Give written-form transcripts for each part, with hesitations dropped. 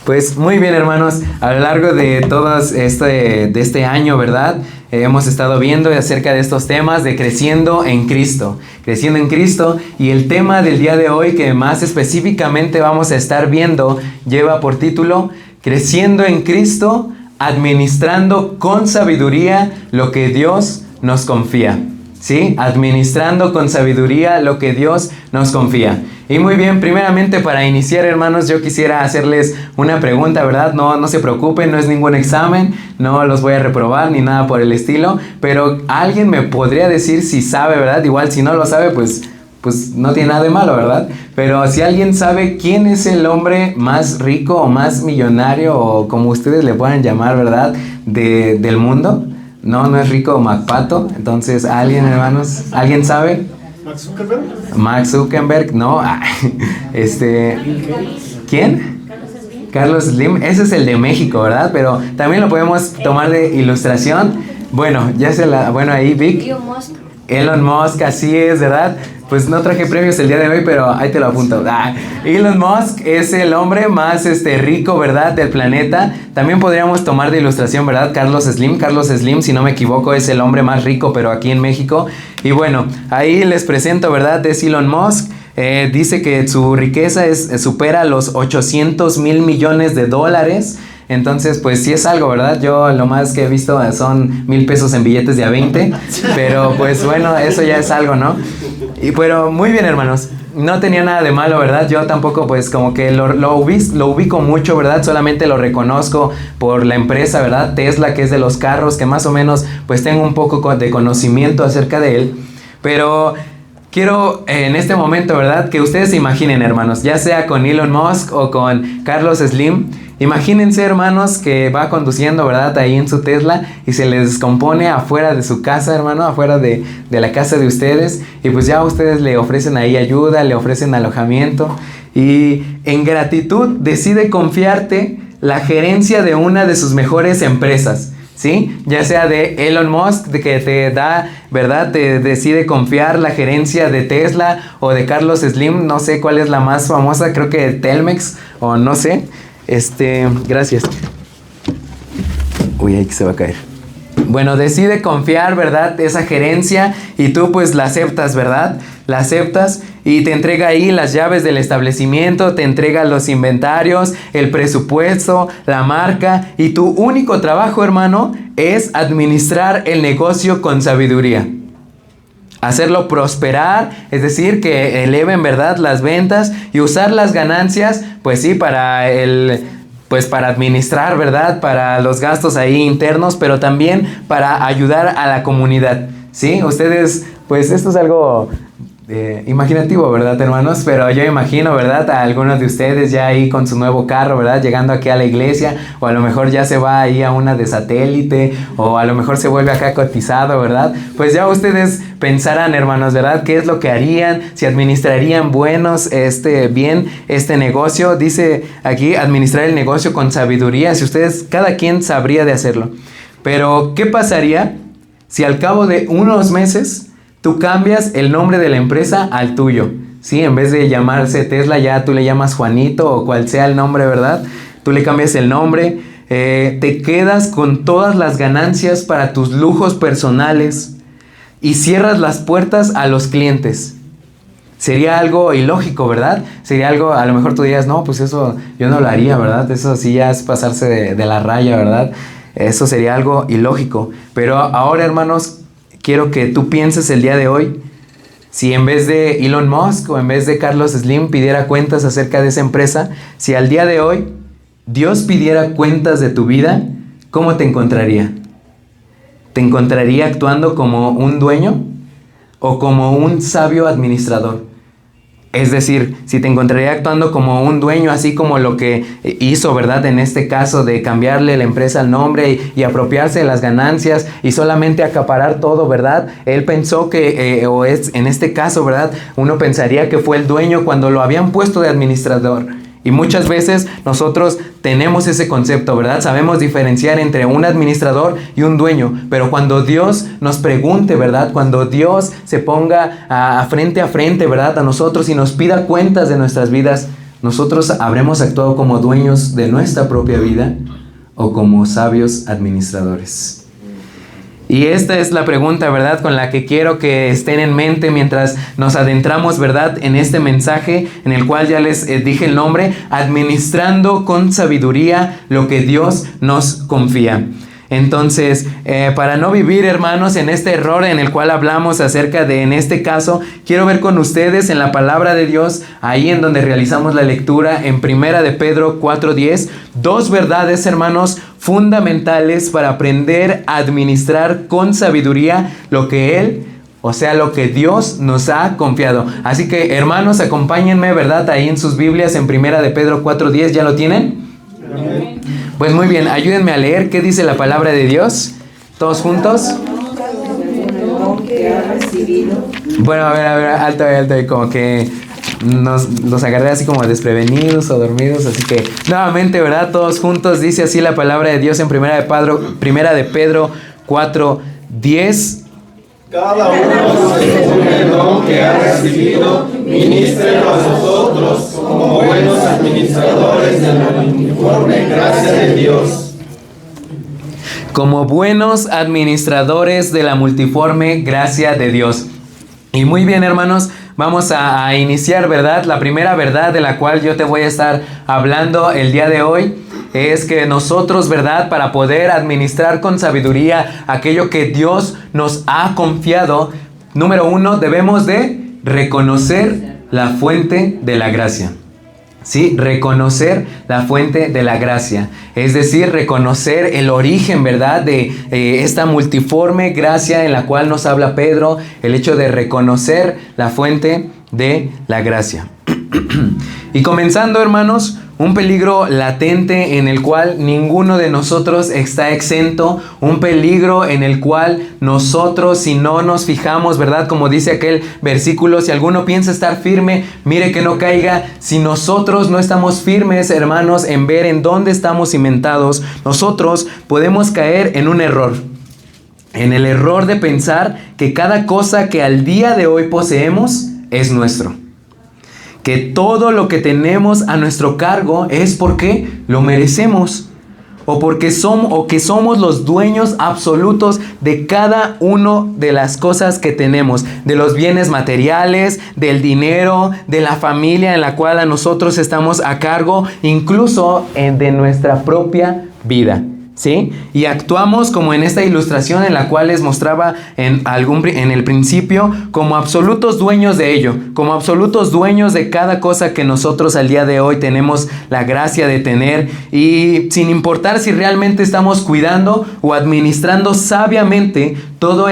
Pues muy bien, hermanos, a lo largo de este año, ¿verdad? Hemos estado viendo acerca de estos temas de creciendo en Cristo, y el tema del día de hoy que más específicamente vamos a estar viendo lleva por título Creciendo en Cristo, administrando con sabiduría lo que Dios nos confía. ¿Sí? Administrando con sabiduría lo que Dios nos confía. Y muy bien, primeramente para iniciar, hermanos, yo quisiera hacerles una pregunta, ¿verdad? No se preocupen, no es ningún examen, no los voy a reprobar ni nada por el estilo, pero alguien me podría decir si sabe, ¿verdad? Igual si no lo sabe, pues no tiene nada de malo, ¿verdad? Pero si alguien sabe quién es el hombre más rico o más millonario o como ustedes le puedan llamar, ¿verdad? Del mundo. No es Rico MacPato. Entonces, ¿alguien, hermanos? ¿Alguien sabe? ¿Max Zuckerberg? Max Zuckerberg, no. ¿Quién? Carlos Slim. Ese es el de México, ¿verdad? Pero también lo podemos tomar de ilustración. Bueno, ahí Vic. Elon Musk, así es, ¿verdad? Pues no traje premios el día de hoy, pero ahí te lo apunto. Elon Musk es el hombre más rico, ¿verdad? Del planeta. También podríamos tomar de ilustración, ¿verdad? Carlos Slim, si no me equivoco, es el hombre más rico, pero aquí en México. Y bueno, ahí les presento, ¿verdad? Es Elon Musk. Dice que su riqueza supera los 800 mil millones de dólares. Entonces, pues sí es algo, ¿verdad? Yo lo más que he visto son 1,000 pesos en billetes de a 20. Pero pues bueno, eso ya es algo, ¿no? Pero muy bien, hermanos. No tenía nada de malo, ¿verdad? Yo tampoco, pues como que lo ubico mucho, ¿verdad? Solamente lo reconozco por la empresa, ¿verdad? Tesla, que es de los carros, que más o menos pues tengo un poco de conocimiento acerca de él. Pero quiero en este momento, ¿verdad? Que ustedes se imaginen, hermanos, ya sea con Elon Musk o con Carlos Slim. Imagínense, hermanos, que va conduciendo, ¿verdad? Ahí en su Tesla y se les descompone afuera de su casa, hermano, afuera de la casa de ustedes. Y pues ya ustedes le ofrecen ahí ayuda, le ofrecen alojamiento. Y en gratitud decide confiarte la gerencia de una de sus mejores empresas. ¿Sí? Ya sea de Elon Musk, de que te da, ¿verdad? Te decide confiar la gerencia de Tesla o de Carlos Slim. No sé cuál es la más famosa, creo que Telmex o no sé. Gracias. Uy, ahí que se va a caer. Bueno, decide confiar, ¿verdad? Esa gerencia y tú pues la aceptas, ¿verdad? La aceptas y te entrega ahí las llaves del establecimiento, te entrega los inventarios, el presupuesto, la marca y tu único trabajo, hermano, es administrar el negocio con sabiduría. Hacerlo prosperar, es decir, que eleven, ¿verdad?, las ventas y usar las ganancias, pues sí, para administrar, ¿verdad?, para los gastos ahí internos, pero también para ayudar a la comunidad, ¿sí? Ustedes, pues esto es algo imaginativo, ¿verdad, hermanos? Pero yo imagino, ¿verdad?, a algunos de ustedes ya ahí con su nuevo carro, ¿verdad?, llegando aquí a la iglesia, o a lo mejor ya se va ahí a una de satélite, o a lo mejor se vuelve acá cotizado, ¿verdad? Pues ya ustedes pensarán, hermanos, ¿verdad?, qué es lo que harían, si administrarían bien este negocio. Dice aquí, administrar el negocio con sabiduría, si ustedes, cada quien sabría de hacerlo. Pero, ¿qué pasaría si al cabo de unos meses tú cambias el nombre de la empresa al tuyo? ¿Sí? En vez de llamarse Tesla, ya tú le llamas Juanito o cual sea el nombre, ¿verdad? Tú le cambias el nombre, te quedas con todas las ganancias para tus lujos personales y cierras las puertas a los clientes. Sería algo ilógico, ¿verdad? Sería algo, a lo mejor tú dirías, no, pues eso yo no lo haría, ¿verdad? Eso sí ya es pasarse de la raya, ¿verdad? Eso sería algo ilógico. Pero ahora, hermanos, quiero que tú pienses el día de hoy, si en vez de Elon Musk o en vez de Carlos Slim pidiera cuentas acerca de esa empresa, si al día de hoy Dios pidiera cuentas de tu vida, ¿cómo te encontraría? ¿Te encontraría actuando como un dueño o como un sabio administrador? Es decir, si te encontraría actuando como un dueño, así como lo que hizo, ¿verdad?, en este caso de cambiarle la empresa al nombre y apropiarse de las ganancias y solamente acaparar todo, ¿verdad? Él pensó que, en este caso, ¿verdad?, uno pensaría que fue el dueño cuando lo habían puesto de administrador. Y muchas veces nosotros tenemos ese concepto, ¿verdad? Sabemos diferenciar entre un administrador y un dueño. Pero cuando Dios nos pregunte, ¿verdad?, cuando Dios se ponga frente a frente, ¿verdad?, a nosotros y nos pida cuentas de nuestras vidas, ¿nosotros habremos actuado como dueños de nuestra propia vida o como sabios administradores? Y esta es la pregunta, ¿verdad?, con la que quiero que estén en mente mientras nos adentramos, ¿verdad?, en este mensaje en el cual ya les dije el nombre, administrando con sabiduría lo que Dios nos confía. Entonces, para no vivir, hermanos, en este error en el cual hablamos acerca de, en este caso, quiero ver con ustedes en la palabra de Dios, ahí en donde realizamos la lectura, en 1 de Pedro 4:10, dos verdades, hermanos, fundamentales para aprender a administrar con sabiduría lo que Él, o sea, lo que Dios nos ha confiado. Así que, hermanos, acompáñenme, ¿verdad?, ahí en sus Biblias, en 1 de Pedro 4:10, ¿ya lo tienen? Amén. Pues muy bien, ayúdenme a leer qué dice la palabra de Dios. ¿Todos juntos? Bueno, a ver, alto, y como que los agarré así como desprevenidos o dormidos, así que nuevamente, ¿verdad? Todos juntos, dice así la palabra de Dios en 1 de Pedro 4:10. Cada uno según el don que ha recibido, ministre a nosotros como buenos administradores de la multiforme gracia de Dios. Como buenos administradores de la multiforme gracia de Dios. Y muy bien, hermanos, vamos a iniciar, ¿verdad? La primera verdad de la cual yo te voy a estar hablando el día de hoy es que nosotros, ¿verdad?, para poder administrar con sabiduría aquello que Dios nos ha confiado, número uno, debemos de reconocer la fuente de la gracia. Sí, reconocer la fuente de la gracia, es decir, reconocer el origen, ¿verdad?, de esta multiforme gracia en la cual nos habla Pedro, el hecho de reconocer la fuente de la gracia. Y comenzando, hermanos, un peligro latente en el cual ninguno de nosotros está exento, un peligro en el cual nosotros, si no nos fijamos, ¿verdad?, como dice aquel versículo, si alguno piensa estar firme, mire que no caiga. Si nosotros no estamos firmes, hermanos, en ver en dónde estamos cimentados, nosotros podemos caer en un error. En el error de pensar que cada cosa que al día de hoy poseemos es nuestro. Que todo lo que tenemos a nuestro cargo es porque lo merecemos. O porque somos los dueños absolutos de cada una de las cosas que tenemos. De los bienes materiales, del dinero, de la familia en la cual a nosotros estamos a cargo. Incluso de nuestra propia vida. ¿Sí? Y actuamos como en esta ilustración en la cual les mostraba en el principio, como absolutos dueños de ello, como absolutos dueños de cada cosa que nosotros al día de hoy tenemos la gracia de tener, y sin importar si realmente estamos cuidando o administrando sabiamente todo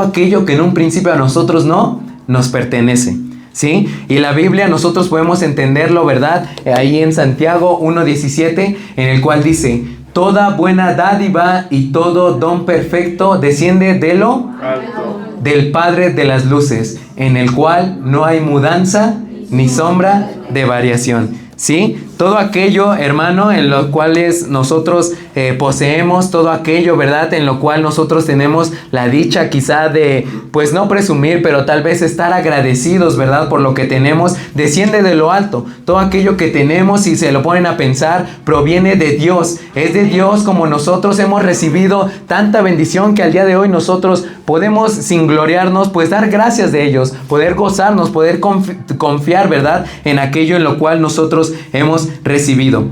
aquello que en un principio a nosotros no nos pertenece. ¿Sí? Y la Biblia nosotros podemos entenderlo, ¿verdad? Ahí en Santiago 1:17, en el cual dice: toda buena dádiva y todo don perfecto desciende de lo alto, del Padre de las luces, en el cual no hay mudanza ni sombra de variación. ¿Sí? Todo aquello, hermano, en lo cuales nosotros poseemos, todo aquello, ¿verdad?, en lo cual nosotros tenemos la dicha quizá de, pues no presumir, pero tal vez estar agradecidos, ¿verdad?, por lo que tenemos, desciende de lo alto. Todo aquello que tenemos, si se lo ponen a pensar, proviene de Dios. Es de Dios, como nosotros hemos recibido tanta bendición que al día de hoy nosotros podemos, sin gloriarnos, pues dar gracias de ellos, poder gozarnos, poder confiar, ¿verdad?, en aquello en lo cual nosotros hemos recibido.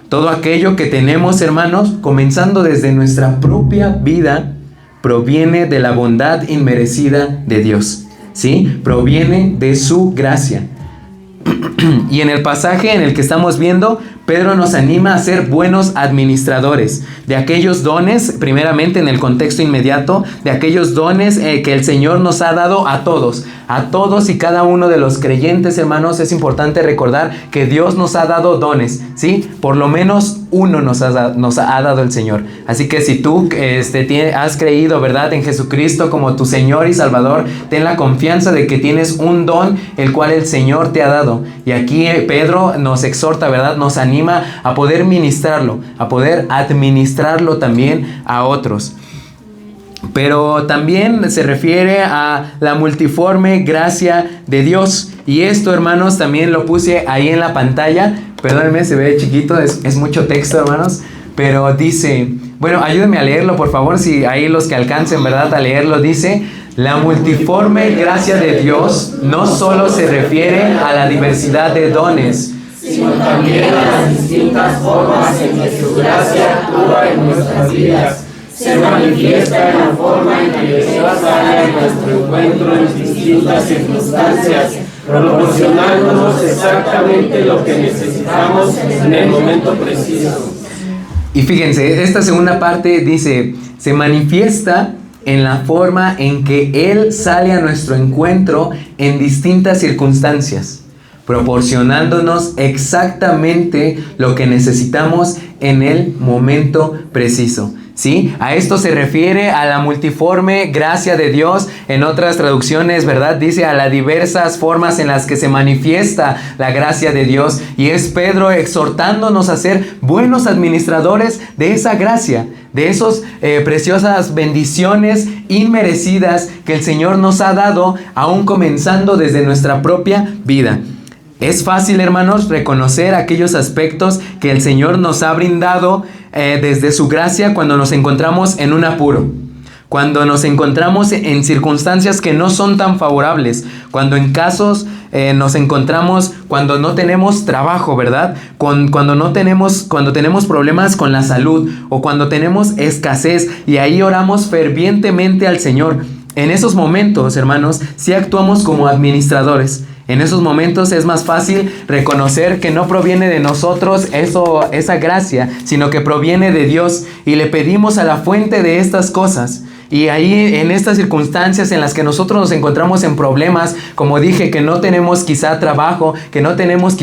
Todo aquello que tenemos, hermanos, comenzando desde nuestra propia vida, proviene de la bondad inmerecida de Dios. ¿Sí? Proviene de su gracia. Y en el pasaje en el que estamos viendo, Pedro nos anima a ser buenos administradores de aquellos dones, primeramente en el contexto inmediato, de aquellos dones que el Señor nos ha dado a todos y cada uno de los creyentes, hermanos. Es importante recordar que Dios nos ha dado dones, ¿sí? Por lo menos uno nos ha dado el Señor. Así que si tú has creído, ¿verdad?, en Jesucristo como tu Señor y Salvador, ten la confianza de que tienes un don el cual el Señor te ha dado. Y aquí Pedro nos exhorta, ¿verdad?, nos anima a poder ministrarlo, a poder administrarlo también a otros. pero también se refiere a la multiforme gracia de Dios. Y esto, hermanos, también lo puse ahí en la pantalla. Perdónenme, se ve chiquito, es mucho texto, hermanos. Pero dice, bueno, ayúdenme a leerlo, por favor, si ahí los que alcancen, ¿verdad?, a leerlo. Dice: la multiforme gracia de Dios no solo se refiere a la diversidad de dones, sino también a las distintas formas en que su gracia actúa en nuestras vidas. Se manifiesta en la forma en que Dios sale a nuestro encuentro en distintas circunstancias, proporcionándonos exactamente lo que necesitamos en el momento preciso. Y fíjense, esta segunda parte dice: se manifiesta en la forma en que Él sale a nuestro encuentro en distintas circunstancias, proporcionándonos exactamente lo que necesitamos en el momento preciso. ¿Sí? A esto se refiere a la multiforme gracia de Dios. En otras traducciones, ¿verdad?, dice a las diversas formas en las que se manifiesta la gracia de Dios. Y es Pedro exhortándonos a ser buenos administradores de esa gracia, de esas preciosas bendiciones inmerecidas que el Señor nos ha dado, aún comenzando desde nuestra propia vida. Es fácil, hermanos, reconocer aquellos aspectos que el Señor nos ha brindado desde su gracia cuando nos encontramos en un apuro, cuando nos encontramos en circunstancias que no son tan favorables, cuando en casos nos encontramos cuando no tenemos trabajo, ¿verdad? Cuando tenemos problemas con la salud o cuando tenemos escasez, y ahí oramos fervientemente al Señor. En esos momentos, hermanos, sí actuamos como administradores. En esos momentos es más fácil reconocer que no proviene de nosotros esa gracia, sino que proviene de Dios, y le pedimos a la fuente de estas cosas. Y ahí, en estas circunstancias en las que nosotros nos encontramos en problemas, como dije, que no tenemos quizá trabajo, que no tenemos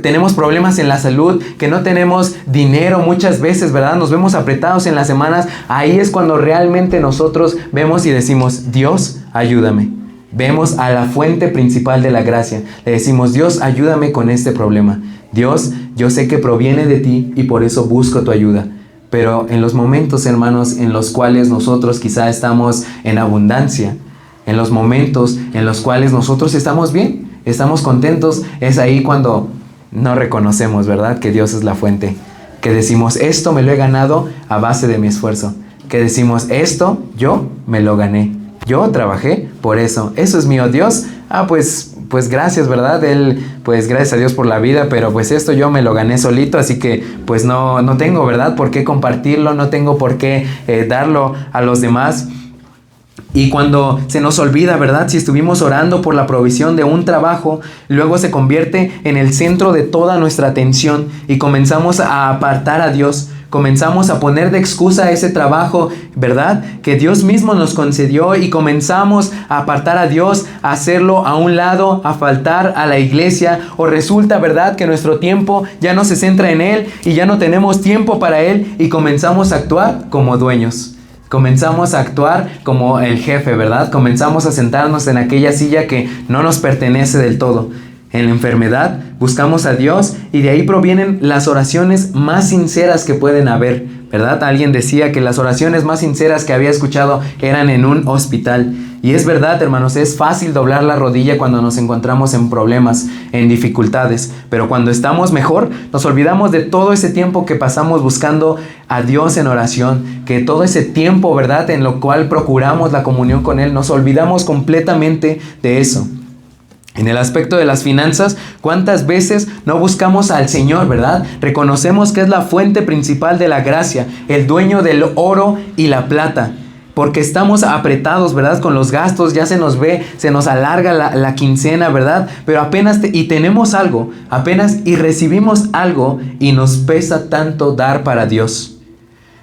tenemos problemas en la salud, que no tenemos dinero muchas veces, ¿verdad? Nos vemos apretados en las semanas. Ahí es cuando realmente nosotros vemos y decimos: Dios, ayúdame. Vemos a la fuente principal de la gracia. Le decimos: Dios, ayúdame con este problema. Dios, yo sé que proviene de ti y por eso busco tu ayuda. Pero en los momentos, hermanos, en los cuales nosotros quizá estamos en abundancia, en los momentos en los cuales nosotros estamos bien, estamos contentos, es ahí cuando no reconocemos, ¿verdad?, que Dios es la fuente. Que decimos: esto me lo he ganado a base de mi esfuerzo. Que decimos: esto yo me lo gané. Yo trabajé por eso. Eso es mío. Dios, pues gracias, ¿verdad? Pues gracias a Dios por la vida, pero pues esto yo me lo gané solito, así que pues no tengo, ¿verdad?, por qué compartirlo, no tengo por qué darlo a los demás. Y cuando se nos olvida, ¿verdad?, si estuvimos orando por la provisión de un trabajo, luego se convierte en el centro de toda nuestra atención y comenzamos a apartar a Dios. Comenzamos a poner de excusa ese trabajo, ¿verdad?, que Dios mismo nos concedió, y comenzamos a apartar a Dios, a hacerlo a un lado, a faltar a la iglesia. O resulta, ¿verdad?, que nuestro tiempo ya no se centra en Él y ya no tenemos tiempo para Él, y comenzamos a actuar como dueños. Comenzamos a actuar como el jefe, ¿verdad? Comenzamos a sentarnos en aquella silla que no nos pertenece del todo. En la enfermedad buscamos a Dios, y de ahí provienen las oraciones más sinceras que pueden haber, ¿verdad? Alguien decía que las oraciones más sinceras que había escuchado eran en un hospital. Y es verdad, hermanos, es fácil doblar la rodilla cuando nos encontramos en problemas, en dificultades. Pero cuando estamos mejor, nos olvidamos de todo ese tiempo que pasamos buscando a Dios en oración, que todo ese tiempo, ¿verdad?, en lo cual procuramos la comunión con Él, nos olvidamos completamente de eso. En el aspecto de las finanzas, ¿cuántas veces no buscamos al Señor, verdad? Reconocemos que es la fuente principal de la gracia, el dueño del oro y la plata. Porque estamos apretados, ¿verdad?, con los gastos, ya se nos ve, se nos alarga la quincena, ¿verdad? Pero apenas tenemos algo, apenas y recibimos algo, y nos pesa tanto dar para Dios.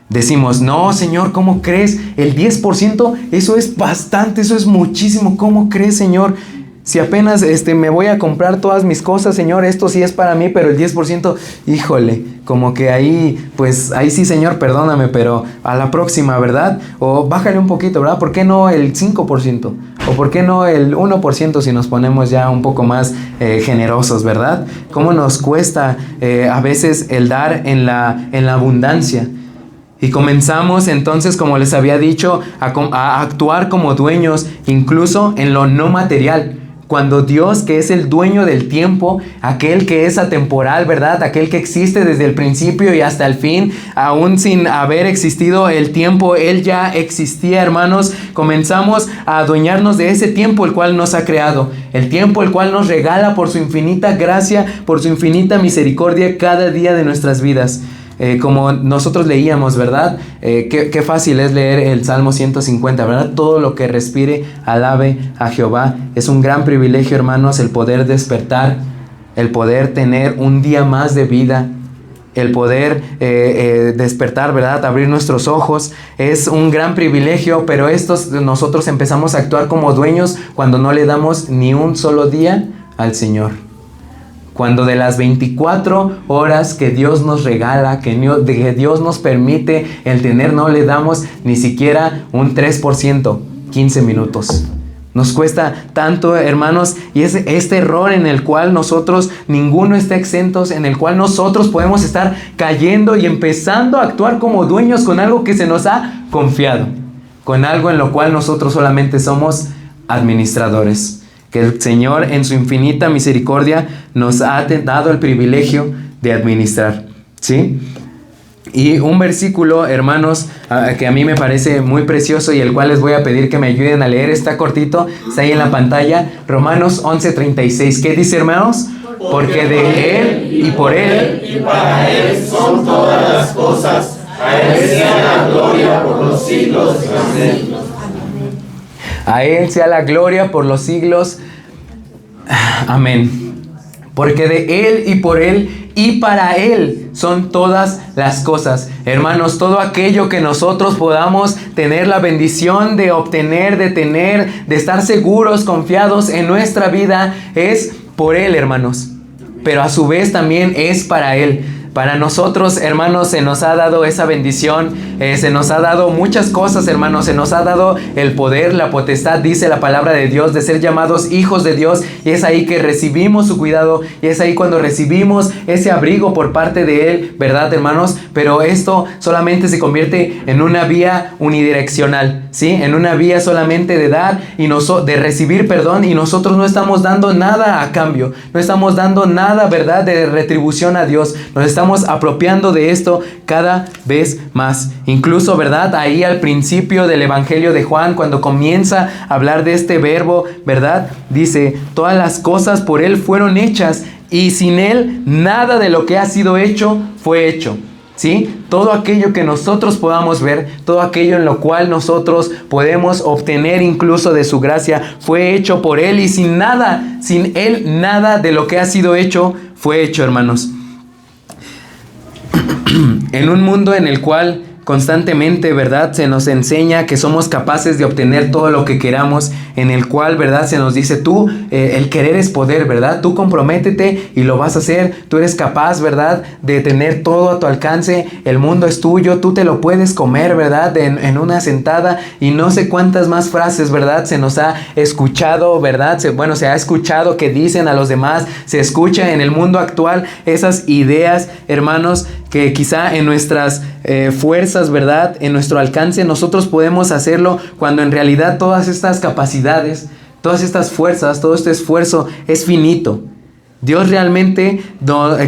Decimos: no, Señor, ¿cómo crees? El 10%, eso es bastante, eso es muchísimo. ¿Cómo crees, Señor? Si apenas me voy a comprar todas mis cosas, Señor, esto sí es para mí, pero el 10%, híjole, como que ahí sí, Señor, perdóname, pero a la próxima, ¿verdad? O bájale un poquito, ¿verdad? ¿Por qué no el 5%? ¿O por qué no el 1% si nos ponemos ya un poco más generosos, ¿verdad? ¿Cómo nos cuesta a veces el dar en la abundancia? Y comenzamos entonces, como les había dicho, a actuar como dueños, incluso en lo no material. Cuando Dios, que es el dueño del tiempo, aquel que es atemporal, ¿verdad? Aquel que existe desde el principio y hasta el fin, aún sin haber existido el tiempo, Él ya existía, hermanos. Comenzamos a adueñarnos de ese tiempo el cual nos ha creado. El tiempo el cual nos regala por su infinita gracia, por su infinita misericordia cada día de nuestras vidas. Como nosotros leíamos, ¿verdad? Qué fácil es leer el Salmo 150, ¿verdad? Todo lo que respire, alabe a Jehová. Es un gran privilegio, hermanos, el poder despertar, el poder tener un día más de vida, el poder despertar, ¿verdad? Abrir nuestros ojos. Es un gran privilegio, pero nosotros empezamos a actuar como dueños cuando no le damos ni un solo día al Señor. Cuando de las 24 horas que Dios nos regala, que Dios nos permite el tener, no le damos ni siquiera un 3%, 15 minutos. Nos cuesta tanto, hermanos, y es este error en el cual nosotros, ninguno está exentos, en el cual nosotros podemos estar cayendo y empezando a actuar como dueños con algo que se nos ha confiado, con algo en lo cual nosotros solamente somos administradores. Que el Señor en su infinita misericordia nos ha dado el privilegio de administrar, ¿sí? Y un versículo, hermanos, que a mí me parece muy precioso y el cual les voy a pedir que me ayuden a leer, está cortito, está ahí en la pantalla, Romanos 11:36. ¿Qué dice, hermanos? Porque de Él y por Él y para Él son todas las cosas. A Él sea la gloria por los siglos. Amén. A Él sea la gloria por los siglos. Amén. Porque de Él y por Él y para Él son todas las cosas. Hermanos, todo aquello que nosotros podamos tener la bendición de obtener, de tener, de estar seguros, confiados en nuestra vida, es por Él, hermanos. Pero a su vez también es para Él. Para nosotros, hermanos, se nos ha dado esa bendición, se nos ha dado muchas cosas, hermanos, se nos ha dado el poder, la potestad, dice la palabra de Dios, de ser llamados hijos de Dios, y es ahí que recibimos su cuidado, y es ahí cuando recibimos ese abrigo por parte de Él, ¿verdad, hermanos? Pero esto solamente se convierte en una vía unidireccional, ¿sí? En una vía solamente de dar y de recibir, perdón, y nosotros no estamos dando nada a cambio, no estamos dando nada, ¿verdad?, de retribución a Dios, nos estamos apropiando de esto cada vez más. Incluso, ¿verdad? Ahí al principio del Evangelio de Juan, cuando comienza a hablar de este verbo, ¿verdad? Dice, todas las cosas por Él fueron hechas y sin Él nada de lo que ha sido hecho fue hecho. ¿Sí? Todo aquello que nosotros podamos ver, todo aquello en lo cual nosotros podemos obtener incluso de su gracia, fue hecho por Él y sin Él nada de lo que ha sido hecho fue hecho, hermanos. En un mundo en el cual constantemente, ¿verdad?, se nos enseña que somos capaces de obtener todo lo que queramos, en el cual, ¿verdad?, se nos dice tú, el querer es poder, ¿verdad? Tú comprométete y lo vas a hacer, tú eres capaz, ¿verdad?, de tener todo a tu alcance, el mundo es tuyo, tú te lo puedes comer, ¿verdad?, en una sentada, y no sé cuántas más frases, ¿verdad?, se nos ha escuchado, ¿verdad? Se ha escuchado que dicen a los demás, se escucha en el mundo actual esas ideas, hermanos, que quizá en nuestras fuerzas, ¿verdad?, en nuestro alcance nosotros podemos hacerlo, cuando en realidad todas estas capacidades, todas estas fuerzas, todo este esfuerzo es finito. Dios realmente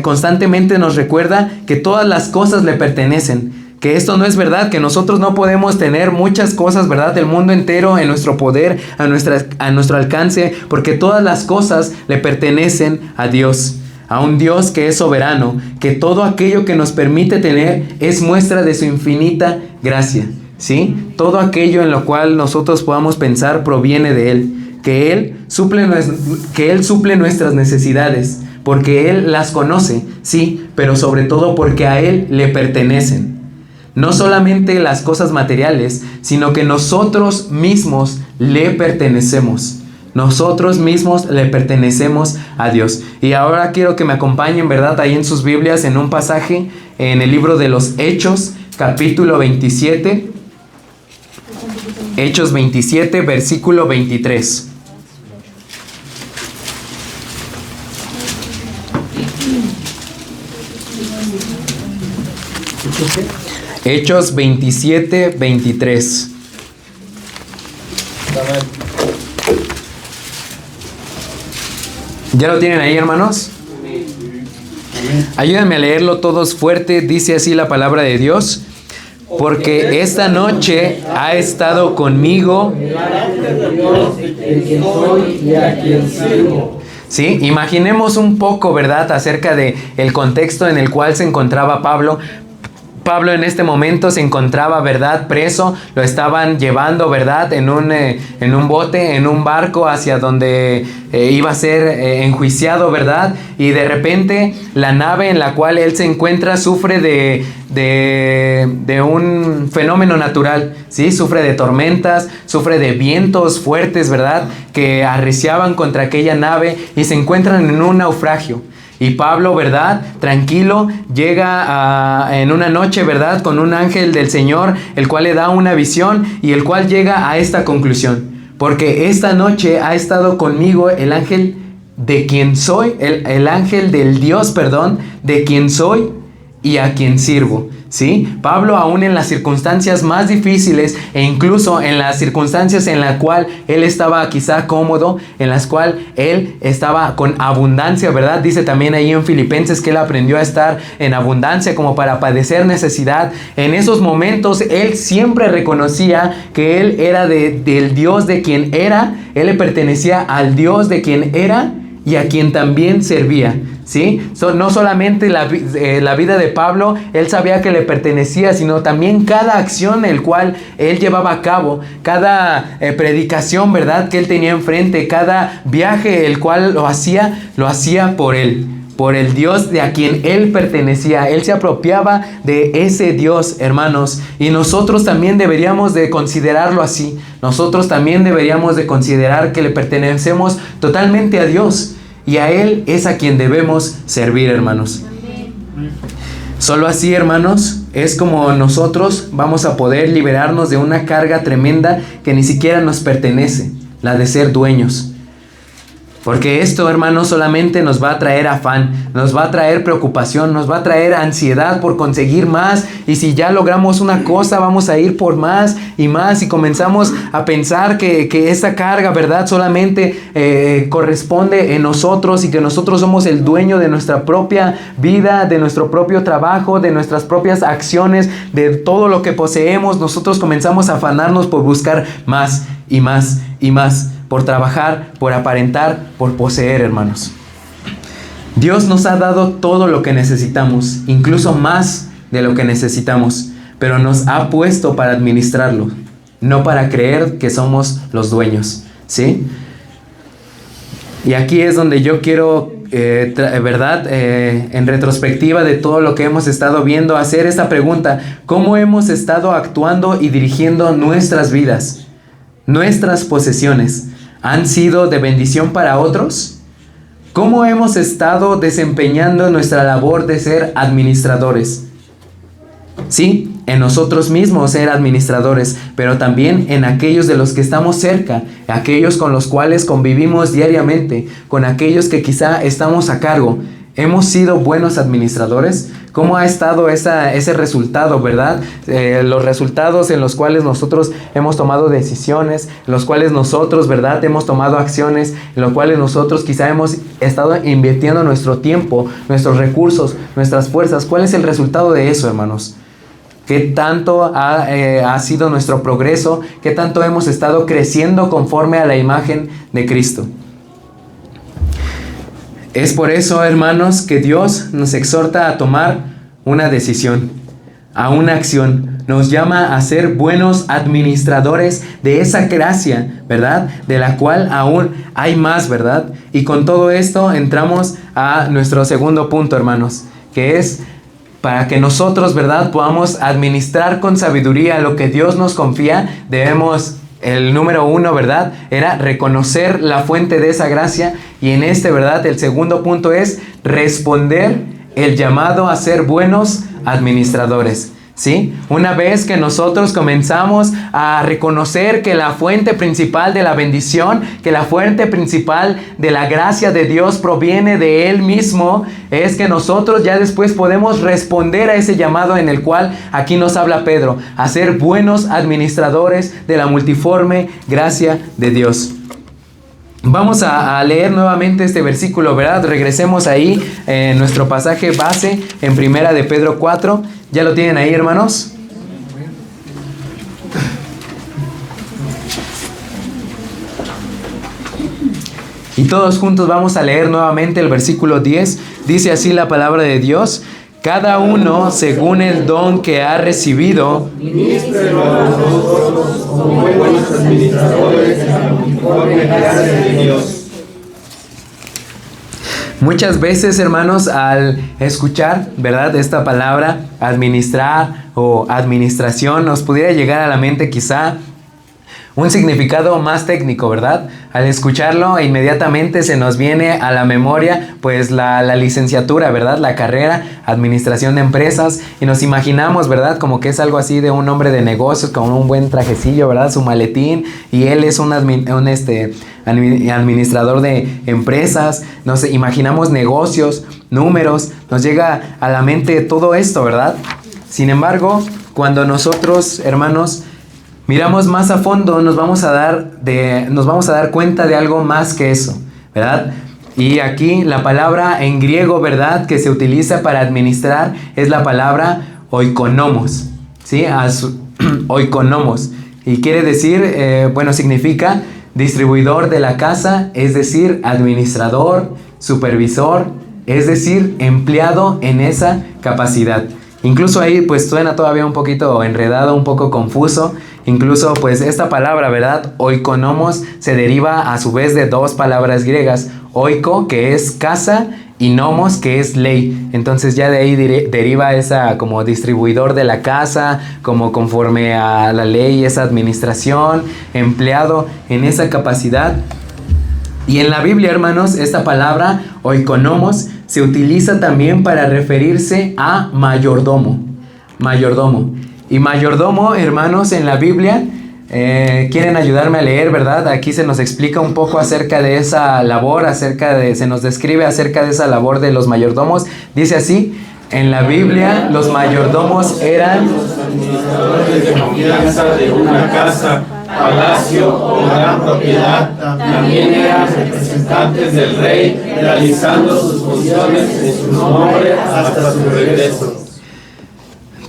constantemente nos recuerda que todas las cosas le pertenecen, que esto no es verdad, que nosotros no podemos tener muchas cosas, ¿verdad?, del mundo entero en nuestro poder, a nuestro alcance, porque todas las cosas le pertenecen a Dios. A un Dios que es soberano, que todo aquello que nos permite tener es muestra de su infinita gracia, ¿sí? Todo aquello en lo cual nosotros podamos pensar proviene de Él, que Él suple nuestras necesidades, porque Él las conoce, sí, pero sobre todo porque a Él le pertenecen. No solamente las cosas materiales, sino que nosotros mismos le pertenecemos. Nosotros mismos le pertenecemos a Dios. Y ahora quiero que me acompañen, ¿verdad?, ahí en sus Biblias, en un pasaje en el libro de los Hechos, capítulo 27. Hechos 27, versículo 23. Hechos 27, 23. ¿Ya lo tienen ahí, hermanos? Ayúdenme a leerlo todos fuerte. Dice así la palabra de Dios. Porque esta noche ha estado conmigo ¿sí? Imaginemos un poco, ¿verdad?, acerca de el contexto en el cual se encontraba Pablo. Pablo en este momento se encontraba, ¿verdad?, preso. Lo estaban llevando, ¿verdad?, en un bote, en un barco hacia donde iba a ser enjuiciado, ¿verdad? Y de repente la nave en la cual él se encuentra sufre de un fenómeno natural, ¿sí? Sufre de tormentas, sufre de vientos fuertes, ¿verdad?, que arreciaban contra aquella nave y se encuentran en un naufragio. Y Pablo, ¿verdad?, tranquilo, llega en una noche, ¿verdad?, con un ángel del Señor, el cual le da una visión y el cual llega a esta conclusión. Porque esta noche ha estado conmigo el ángel de quien soy, el ángel del Dios, perdón, de quien soy y a quien sirvo. ¿Sí? Pablo, aún en las circunstancias más difíciles e incluso en las circunstancias en las cuales él estaba quizá cómodo, en las cuales él estaba con abundancia, ¿verdad? Dice también ahí en Filipenses que él aprendió a estar en abundancia como para padecer necesidad. En esos momentos él siempre reconocía que él era del Dios de quien era, él le pertenecía al Dios de quien era y a quien también servía. ¿Sí? No solamente la vida de Pablo, él sabía que le pertenecía, sino también cada acción el cual él llevaba a cabo, cada predicación, ¿verdad?, que él tenía enfrente, cada viaje el cual lo hacía por él, por el Dios de a quien él pertenecía. Él se apropiaba de ese Dios, hermanos, y nosotros también deberíamos de considerarlo así. Nosotros también deberíamos de considerar que le pertenecemos totalmente a Dios. Y a Él es a quien debemos servir, hermanos. Solo así, hermanos, es como nosotros vamos a poder liberarnos de una carga tremenda que ni siquiera nos pertenece, la de ser dueños. Porque esto, hermanos, solamente nos va a traer afán, nos va a traer preocupación, nos va a traer ansiedad por conseguir más. Y si ya logramos una cosa, vamos a ir por más y más. Y comenzamos a pensar que esa carga, ¿verdad?, solamente corresponde en nosotros y que nosotros somos el dueño de nuestra propia vida, de nuestro propio trabajo, de nuestras propias acciones, de todo lo que poseemos. Nosotros comenzamos a afanarnos por buscar más y más y más, por trabajar, por aparentar, por poseer, hermanos. Dios nos ha dado todo lo que necesitamos, incluso más de lo que necesitamos, pero nos ha puesto para administrarlo, no para creer que somos los dueños, ¿sí? Y aquí es donde yo quiero, ¿verdad?, en retrospectiva de todo lo que hemos estado viendo, hacer esta pregunta: ¿cómo hemos estado actuando y dirigiendo nuestras vidas? ¿Nuestras posesiones han sido de bendición para otros? ¿Cómo hemos estado desempeñando nuestra labor de ser administradores? Sí, en nosotros mismos ser administradores, pero también en aquellos de los que estamos cerca, aquellos con los cuales convivimos diariamente, con aquellos que quizá estamos a cargo. ¿Hemos sido buenos administradores? ¿Cómo ha estado ese resultado, verdad? Los resultados en los cuales nosotros hemos tomado decisiones, en los cuales nosotros, ¿verdad?, hemos tomado acciones, en los cuales nosotros quizá hemos estado invirtiendo nuestro tiempo, nuestros recursos, nuestras fuerzas. ¿Cuál es el resultado de eso, hermanos? ¿Qué tanto ha sido nuestro progreso? ¿Qué tanto hemos estado creciendo conforme a la imagen de Cristo? Es por eso, hermanos, que Dios nos exhorta a tomar una decisión, a una acción. Nos llama a ser buenos administradores de esa gracia, ¿verdad?, de la cual aún hay más, ¿verdad? Y con todo esto entramos a nuestro segundo punto, hermanos, que es para que nosotros, ¿verdad?, podamos administrar con sabiduría lo que Dios nos confía. Debemos, el número 1, ¿verdad?, era reconocer la fuente de esa gracia. Y en ¿verdad?, el segundo punto es responder el llamado a ser buenos administradores. ¿Sí? Una vez que nosotros comenzamos a reconocer que la fuente principal de la bendición, que la fuente principal de la gracia de Dios proviene de Él mismo, es que nosotros ya después podemos responder a ese llamado en el cual aquí nos habla Pedro, a ser buenos administradores de la multiforme gracia de Dios. Vamos a leer nuevamente este versículo, ¿verdad? Regresemos ahí en nuestro pasaje base en Primera de Pedro 4. ¿Ya lo tienen ahí, hermanos? Y todos juntos vamos a leer nuevamente el versículo 10. Dice así la palabra de Dios: cada uno según el don que ha recibido, ministrelo a nosotros como buenos administradores de la multiforme gracia de Dios. Muchas veces, hermanos, al escuchar, ¿verdad?, esta palabra, administrar o administración, nos pudiera llegar a la mente quizá un significado más técnico, ¿verdad? Al escucharlo, inmediatamente se nos viene a la memoria, pues, la licenciatura, ¿verdad? La carrera, administración de empresas, y nos imaginamos, ¿verdad?, como que es algo así de un hombre de negocios, con un buen trajecillo, ¿verdad?, su maletín, y él es un administrador de empresas. Nos imaginamos negocios, números, nos llega a la mente todo esto, ¿verdad? Sin embargo, cuando nosotros, hermanos, miramos más a fondo, nos vamos a dar cuenta de algo más que eso, ¿verdad? Y aquí la palabra en griego, ¿verdad?, que se utiliza para administrar es la palabra oikonomos, ¿sí? Oikonomos. Y quiere decir, significa distribuidor de la casa, es decir, administrador, supervisor, es decir, empleado en esa capacidad. Incluso ahí pues suena todavía un poquito enredado, un poco confuso. Incluso pues esta palabra, ¿verdad?, oikonomos, se deriva a su vez de dos palabras griegas. Oiko, que es casa, y nomos, que es ley. Entonces ya de ahí deriva esa como distribuidor de la casa, como conforme a la ley, esa administración, empleado en esa capacidad. Y en la Biblia, hermanos, esta palabra oikonomos se utiliza también para referirse a mayordomo. Mayordomo. Y mayordomo, hermanos, en la Biblia, quieren ayudarme a leer, ¿verdad? Aquí se nos explica un poco acerca de esa labor, se nos describe acerca de esa labor de los mayordomos. Dice así: en la Biblia los mayordomos eran Los administradores de confianza de una casa, palacio o gran propiedad. También eran representantes del rey, realizando sus funciones en su nombre hasta su regreso.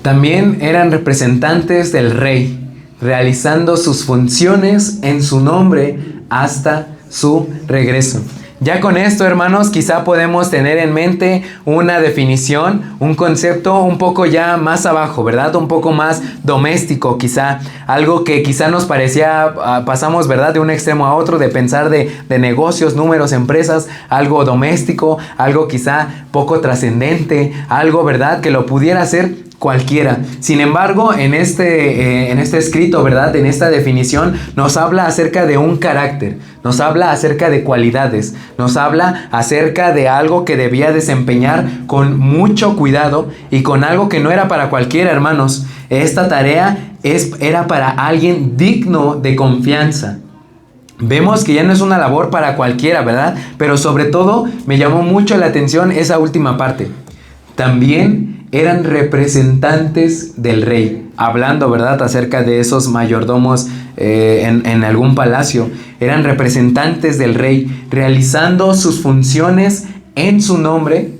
También eran representantes del rey, realizando sus funciones en su nombre hasta su regreso. Ya con esto, hermanos, quizá podemos tener en mente una definición, un concepto un poco ya más abajo, ¿verdad? Un poco más doméstico, quizá. Algo que quizá nos parecía, pasamos, ¿verdad?, de un extremo a otro, de pensar de negocios, números, empresas, algo doméstico, algo quizá poco trascendente, algo, ¿verdad?, que lo pudiera hacer cualquiera. Sin embargo, en este escrito, ¿verdad?, en esta definición, nos habla acerca de un carácter, nos habla acerca de cualidades, nos habla acerca de algo que debía desempeñar con mucho cuidado y con algo que no era para cualquiera, hermanos. Esta tarea era para alguien digno de confianza. Vemos que ya no es una labor para cualquiera, ¿verdad? Pero sobre todo me llamó mucho la atención esa última parte. También eran representantes del rey, hablando, ¿verdad?, acerca de esos mayordomos en algún palacio. Eran representantes del rey, realizando sus funciones en su nombre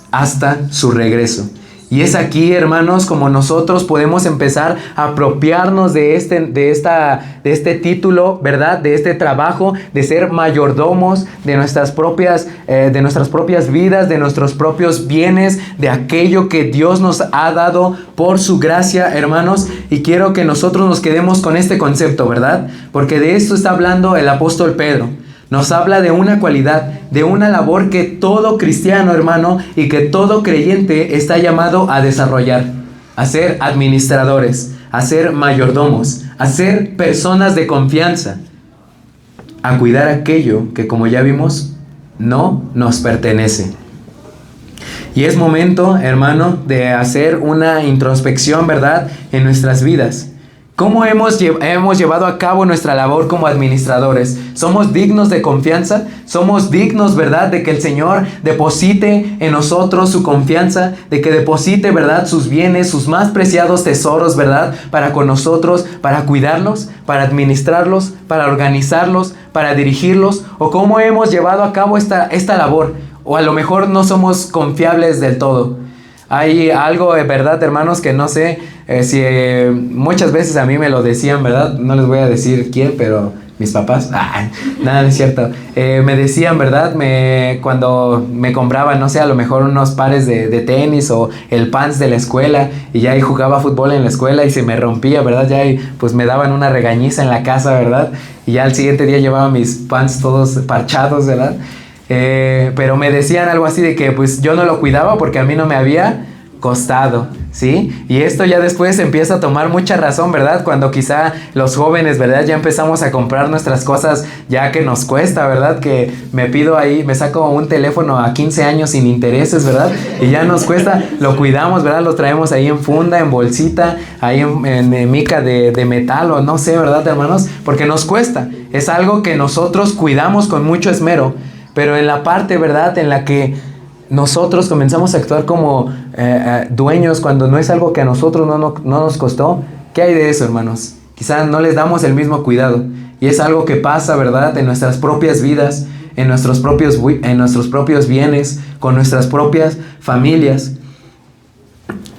hasta su regreso. Y es aquí, hermanos, como nosotros podemos empezar a apropiarnos de este título, ¿verdad?, de este trabajo de ser mayordomos de nuestras propias vidas, de nuestros propios bienes, de aquello que Dios nos ha dado por su gracia, hermanos. Y quiero que nosotros nos quedemos con este concepto, ¿verdad? Porque de esto está hablando el apóstol Pedro. Nos habla de una cualidad, de una labor que todo cristiano, hermano, y que todo creyente está llamado a desarrollar, a ser administradores, a ser mayordomos, a ser personas de confianza, a cuidar aquello que, como ya vimos, no nos pertenece. Y es momento, hermano, de hacer una introspección, ¿verdad?, en nuestras vidas. ¿Cómo hemos llevado a cabo nuestra labor como administradores? ¿Somos dignos de confianza? ¿Somos dignos, verdad, de que el Señor deposite en nosotros su confianza? De que deposite, verdad, sus bienes, sus más preciados tesoros, verdad, para con nosotros, para cuidarlos, para administrarlos, para organizarlos, para dirigirlos. ¿O cómo hemos llevado a cabo esta labor? O a lo mejor no somos confiables del todo. Hay algo, verdad, hermanos, que no sé si muchas veces a mí me lo decían, ¿verdad? No les voy a decir quién, pero mis papás. Nada, no es cierto. Me decían, ¿verdad? Cuando me compraban, no sé, a lo mejor unos pares de tenis o el pants de la escuela, y ya ahí jugaba fútbol en la escuela y se me rompía, ¿verdad? Ya ahí pues me daban una regañiza en la casa, ¿verdad? Y ya al siguiente día llevaba mis pants todos parchados, ¿verdad? Pero me decían algo así de que pues yo no lo cuidaba porque a mí no me había costado, ¿sí? Y esto ya después empieza a tomar mucha razón, ¿verdad? Cuando quizá los jóvenes, ¿verdad?, ya empezamos a comprar nuestras cosas ya que nos cuesta, ¿verdad? Que me saco un teléfono a 15 años sin intereses, ¿verdad? Y ya nos cuesta, lo cuidamos, ¿verdad? Lo traemos ahí en funda, en bolsita, ahí en mica de metal o no sé, ¿verdad, hermanos? Porque nos cuesta. Es algo que nosotros cuidamos con mucho esmero. Pero en la parte, ¿verdad?, en la que nosotros comenzamos a actuar como dueños cuando no es algo que a nosotros no nos costó, ¿qué hay de eso, hermanos? Quizás no les damos el mismo cuidado. Y es algo que pasa, ¿verdad?, en nuestras propias vidas, en nuestros propios bienes, con nuestras propias familias.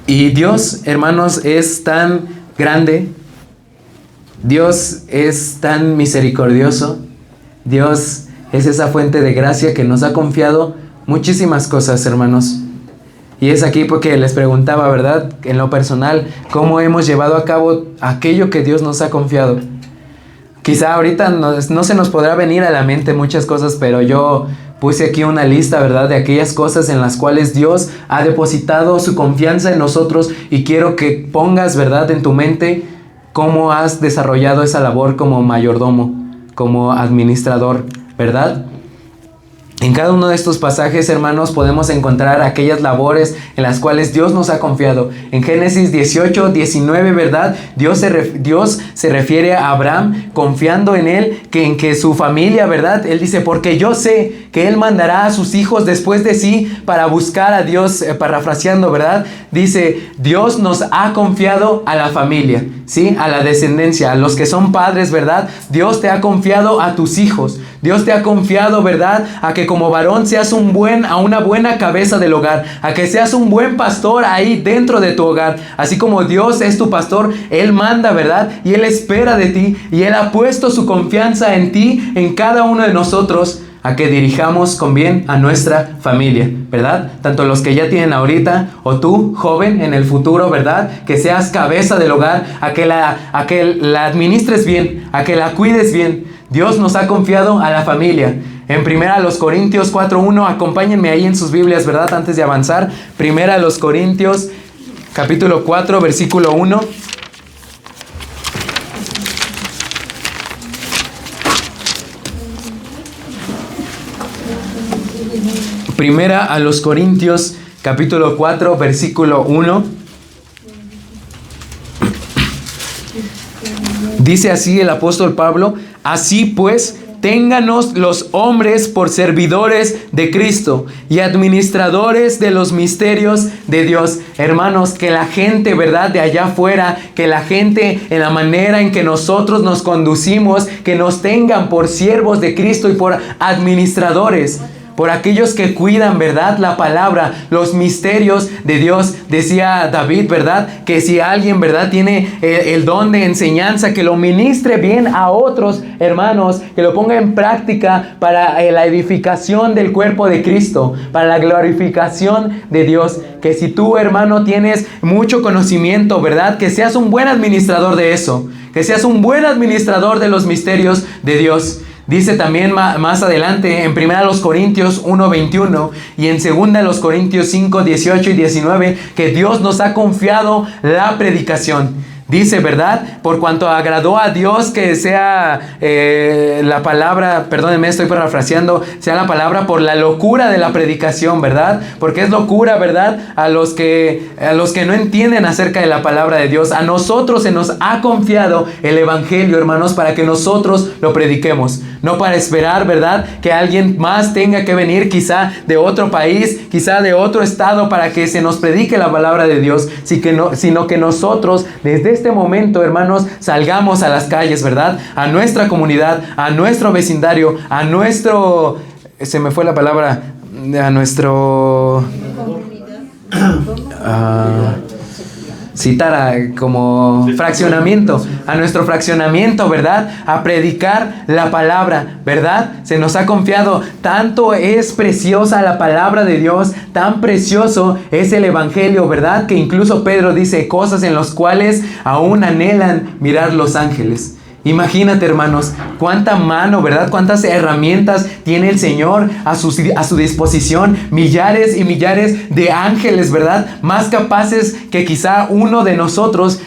Y Dios, hermanos, es tan grande. Dios es tan misericordioso. Dios es esa fuente de gracia que nos ha confiado muchísimas cosas, hermanos. Y es aquí porque les preguntaba, ¿verdad?, en lo personal, ¿cómo hemos llevado a cabo aquello que Dios nos ha confiado? Quizá ahorita no se nos podrá venir a la mente muchas cosas, pero yo puse aquí una lista, ¿verdad?, de aquellas cosas en las cuales Dios ha depositado su confianza en nosotros, y quiero que pongas, ¿verdad?, en tu mente cómo has desarrollado esa labor como mayordomo, como administrador, ¿verdad? En cada uno de estos pasajes, hermanos, podemos encontrar aquellas labores en las cuales Dios nos ha confiado. En Génesis 18, 19, ¿verdad? Dios se refiere a Abraham confiando en él, en que su familia, ¿verdad? Él dice, porque yo sé que él mandará a sus hijos después de sí para buscar a Dios, parafraseando, ¿verdad? Dice, Dios nos ha confiado a la familia, ¿sí? A la descendencia, a los que son padres, ¿verdad? Dios te ha confiado a tus hijos. Dios te ha confiado, ¿verdad?, a que como varón seas una buena cabeza del hogar, a que seas un buen pastor ahí dentro de tu hogar. Así como Dios es tu pastor, Él manda, ¿verdad?, y Él espera de ti, y Él ha puesto su confianza en ti, en cada uno de nosotros, a que dirijamos con bien a nuestra familia, ¿verdad? Tanto los que ya tienen ahorita, o tú, joven, en el futuro, ¿verdad?, que seas cabeza del hogar, a que la administres bien, a que la cuides bien. Dios nos ha confiado a la familia. En 1 Corintios 4:1, acompáñenme ahí en sus Biblias, ¿verdad?, antes de avanzar. 1 Corintios, capítulo 4, versículo 1. Primera a los Corintios, capítulo 4, versículo 1. Dice así el apóstol Pablo: así pues, ténganos los hombres por servidores de Cristo y administradores de los misterios de Dios. Hermanos, que la gente, ¿verdad?, de allá afuera, que la gente en la manera en que nosotros nos conducimos, que nos tengan por siervos de Cristo y por administradores, por aquellos que cuidan, ¿verdad?, la palabra, los misterios de Dios. Decía David, ¿verdad?, que si alguien, ¿verdad?, tiene el don de enseñanza, que lo ministre bien a otros hermanos, que lo ponga en práctica para la edificación del cuerpo de Cristo, para la glorificación de Dios. Que si tú, hermano, tienes mucho conocimiento, ¿verdad?, que seas un buen administrador de eso, que seas un buen administrador de los misterios de Dios. Dice también más adelante en 1 Corintios 1:21 y en 2 Corintios 5:18 y 19 que Dios nos ha confiado la predicación. Dice, ¿verdad? Por cuanto agradó a Dios que sea la palabra, perdónenme, estoy parafraseando, sea la palabra por la locura de la predicación, ¿verdad? Porque es locura, ¿verdad? A los que no entienden acerca de la palabra de Dios. A nosotros se nos ha confiado el evangelio, hermanos, para que nosotros lo prediquemos. No para esperar, ¿verdad? Que alguien más tenga que venir, quizá de otro país, quizá de otro estado, para que se nos predique la palabra de Dios, sino que nosotros, desde este momento, hermanos, salgamos a las calles, ¿verdad? A nuestra comunidad, a nuestro vecindario, a nuestro... Se me fue la palabra, a nuestro... como fraccionamiento, a nuestro fraccionamiento, ¿verdad? A predicar la palabra, ¿verdad? Se nos ha confiado, tanto es preciosa la palabra de Dios, tan precioso es el evangelio, ¿verdad? Que incluso Pedro dice cosas en las cuales aún anhelan mirar los ángeles. Imagínate, hermanos, cuánta mano, ¿verdad? Cuántas herramientas tiene el Señor a su disposición. Millares y millares de ángeles, ¿verdad? Más capaces que quizá uno de nosotros,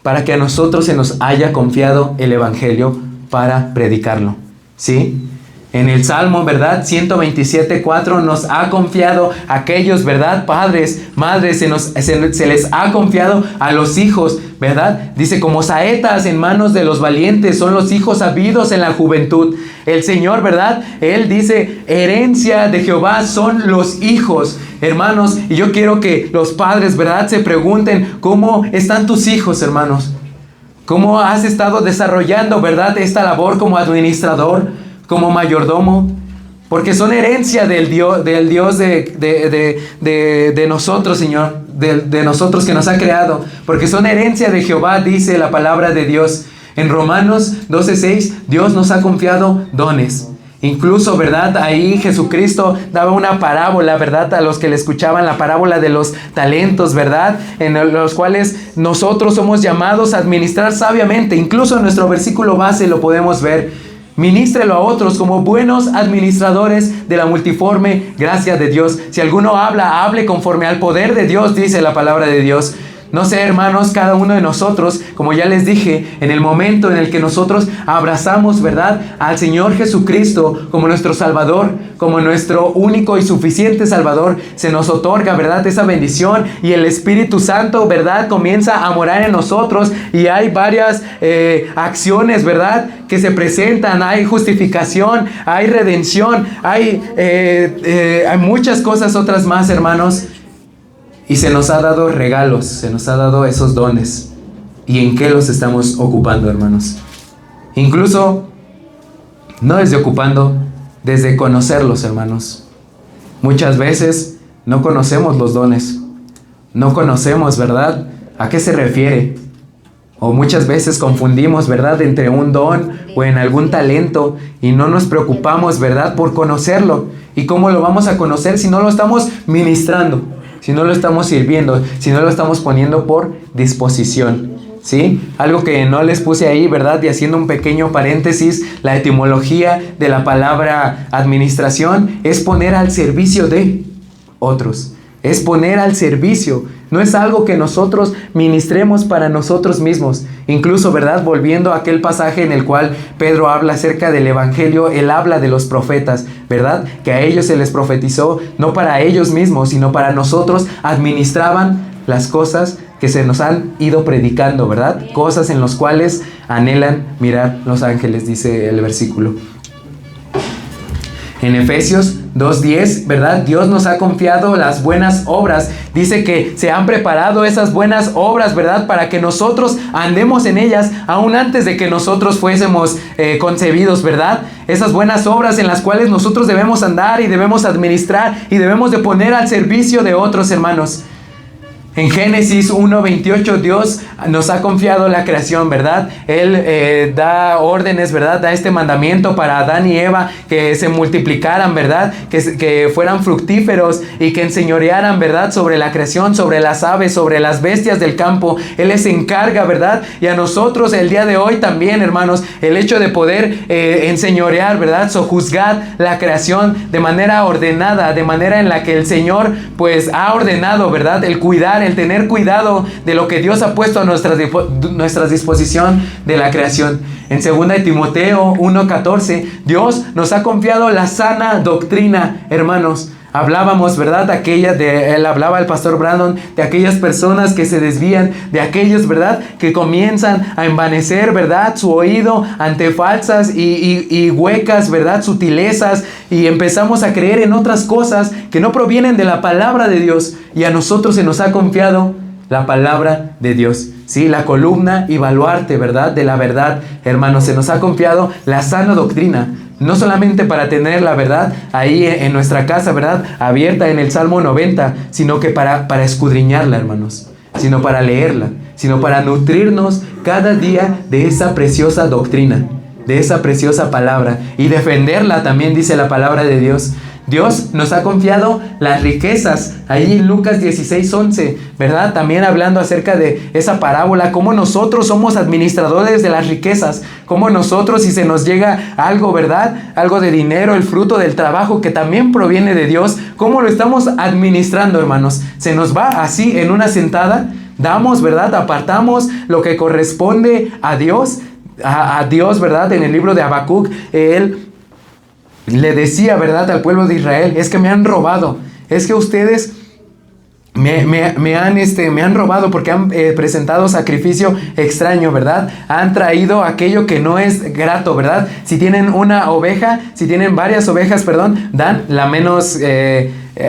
para que a nosotros se nos haya confiado el evangelio para predicarlo. ¿Sí? En el Salmo, ¿verdad? 127:4 nos ha confiado a aquellos, ¿verdad? Padres, madres, se les ha confiado a los hijos, ¿verdad? Dice, como saetas en manos de los valientes son los hijos habidos en la juventud. El Señor, ¿verdad? Él dice, herencia de Jehová son los hijos. Hermanos, y yo quiero que los padres, ¿verdad? Se pregunten, ¿cómo están tus hijos, hermanos? ¿Cómo has estado desarrollando, ¿verdad? Esta labor como administrador, como mayordomo, porque son herencia del Dios de nosotros, Señor, de nosotros que nos ha creado, porque son herencia de Jehová, dice la palabra de Dios. En Romanos 12:6, Dios nos ha confiado dones. Incluso, ¿verdad? Ahí Jesucristo daba una parábola, ¿verdad? A los que le escuchaban, la parábola de los talentos, ¿verdad? En los cuales nosotros somos llamados a administrar sabiamente. Incluso en nuestro versículo base lo podemos ver. Ministrelo a otros como buenos administradores de la multiforme gracia de Dios. Si alguno habla, hable conforme al poder de Dios, dice la palabra de Dios. No sé, hermanos, cada uno de nosotros, como ya les dije, en el momento en el que nosotros abrazamos, ¿verdad?, al Señor Jesucristo como nuestro Salvador, como nuestro único y suficiente Salvador, se nos otorga, ¿verdad?, esa bendición, y el Espíritu Santo, ¿verdad?, comienza a morar en nosotros, y hay varias acciones, ¿verdad?, que se presentan. Hay justificación, hay redención, hay muchas cosas otras más, hermanos. Y se nos ha dado regalos, se nos ha dado esos dones. ¿Y en qué los estamos ocupando, hermanos? Incluso, no desde ocupando, desde conocerlos, hermanos. Muchas veces no conocemos los dones. No conocemos, ¿verdad?, a qué se refiere. O muchas veces confundimos, ¿verdad?, entre un don o en algún talento, y no nos preocupamos, ¿verdad?, por conocerlo. ¿Y cómo lo vamos a conocer si no lo estamos ministrando? Si no lo estamos sirviendo, si no lo estamos poniendo por disposición, ¿sí? Algo que no les puse ahí, ¿verdad? Y haciendo un pequeño paréntesis, la etimología de la palabra administración es poner al servicio de otros. Es poner al servicio. No es algo que nosotros ministremos para nosotros mismos. Incluso, ¿verdad?, volviendo a aquel pasaje en el cual Pedro habla acerca del evangelio, él habla de los profetas, ¿verdad?, que a ellos se les profetizó, no para ellos mismos, sino para nosotros. Administraban las cosas que se nos han ido predicando, ¿verdad? Cosas en las cuales anhelan mirar los ángeles, dice el versículo. En Efesios 2:10, ¿verdad?, Dios nos ha confiado las buenas obras. Dice que se han preparado esas buenas obras, ¿verdad?, para que nosotros andemos en ellas aún antes de que nosotros fuésemos concebidos, ¿verdad? Esas buenas obras en las cuales nosotros debemos andar y debemos administrar y debemos de poner al servicio de otros, hermanos. En Génesis 1:28 Dios nos ha confiado la creación, ¿verdad? Él da órdenes, ¿verdad? Da este mandamiento para Adán y Eva, que se multiplicaran, ¿verdad? Que fueran fructíferos y que enseñorearan, ¿verdad?, sobre la creación, sobre las aves, sobre las bestias del campo. Él les encarga, ¿verdad? Y a nosotros el día de hoy también, hermanos, el hecho de poder enseñorear, ¿verdad?, sojuzgar la creación de manera ordenada, de manera en la que el Señor pues ha ordenado, ¿verdad?, el cuidar guardar, el tener cuidado de lo que Dios ha puesto a nuestra disposición de la creación. En 2 de Timoteo 1:14, Dios nos ha confiado la sana doctrina, hermanos. Hablábamos, ¿verdad? Hablaba el pastor Brandon de aquellas personas que se desvían, de aquellos, ¿verdad? Que comienzan a envanecer, ¿verdad? Su oído ante falsas y huecas, ¿verdad? Sutilezas, y empezamos a creer en otras cosas que no provienen de la palabra de Dios, y a nosotros se nos ha confiado la palabra de Dios, ¿sí? La columna y baluarte, ¿verdad? De la verdad, hermanos, se nos ha confiado la sana doctrina. No solamente para tener la verdad ahí en nuestra casa, ¿verdad? Abierta en el Salmo 90, sino que para escudriñarla, hermanos. Sino para leerla, sino para nutrirnos cada día de esa preciosa doctrina, de esa preciosa palabra. Y defenderla también, dice la palabra de Dios. Dios nos ha confiado las riquezas, ahí en Lucas 16:11, ¿verdad? También hablando acerca de esa parábola, cómo nosotros somos administradores de las riquezas, cómo nosotros, si se nos llega algo, ¿verdad? Algo de dinero, el fruto del trabajo que también proviene de Dios, cómo lo estamos administrando, hermanos. Se nos va así en una sentada, damos, ¿verdad? Apartamos lo que corresponde a Dios, a Dios, ¿verdad? En el libro de Habacuc, él le decía, ¿verdad?, al pueblo de Israel: es que me han robado, es que ustedes me han robado porque han presentado sacrificio extraño, ¿verdad? Han traído aquello que no es grato, ¿verdad? Si tienen una oveja, si tienen varias ovejas, perdón, dan la menos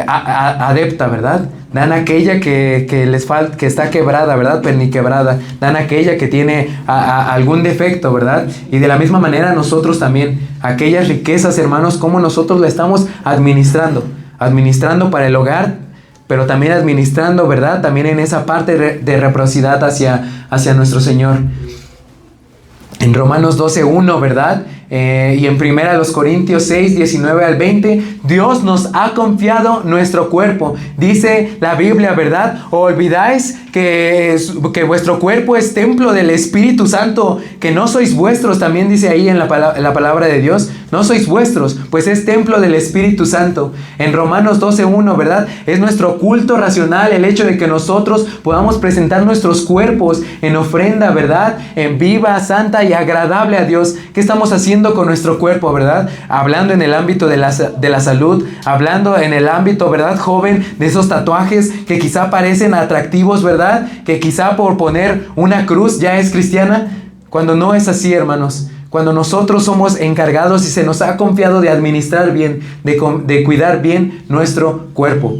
adepta, ¿verdad? Dan aquella que les falta, que está quebrada, ¿verdad? Perniquebrada. Dan aquella que tiene algún defecto, ¿verdad? Y de la misma manera nosotros también, aquellas riquezas, hermanos, como nosotros la estamos administrando para el hogar, pero también administrando, ¿verdad? También en esa parte de reciprocidad hacia nuestro Señor. En Romanos 12:1, ¿verdad? Y en 1 Corintios 6:19-20, Dios nos ha confiado nuestro cuerpo. Dice la Biblia, ¿verdad? ¿O olvidáis que vuestro cuerpo es templo del Espíritu Santo, que no sois vuestros? También dice ahí en la palabra de Dios, no sois vuestros, pues es templo del Espíritu Santo. En Romanos 12:1, ¿verdad? Es nuestro culto racional el hecho de que nosotros podamos presentar nuestros cuerpos en ofrenda, ¿verdad? En viva, santa y agradable a Dios. ¿Qué estamos haciendo con nuestro cuerpo, verdad? Hablando en el ámbito de la salud, hablando en el ámbito, ¿verdad, joven? De esos tatuajes que quizá parecen atractivos, ¿verdad? Que quizá por poner una cruz ya es cristiana, cuando no es así, hermanos. Cuando nosotros somos encargados y se nos ha confiado de administrar bien, de cuidar bien nuestro cuerpo.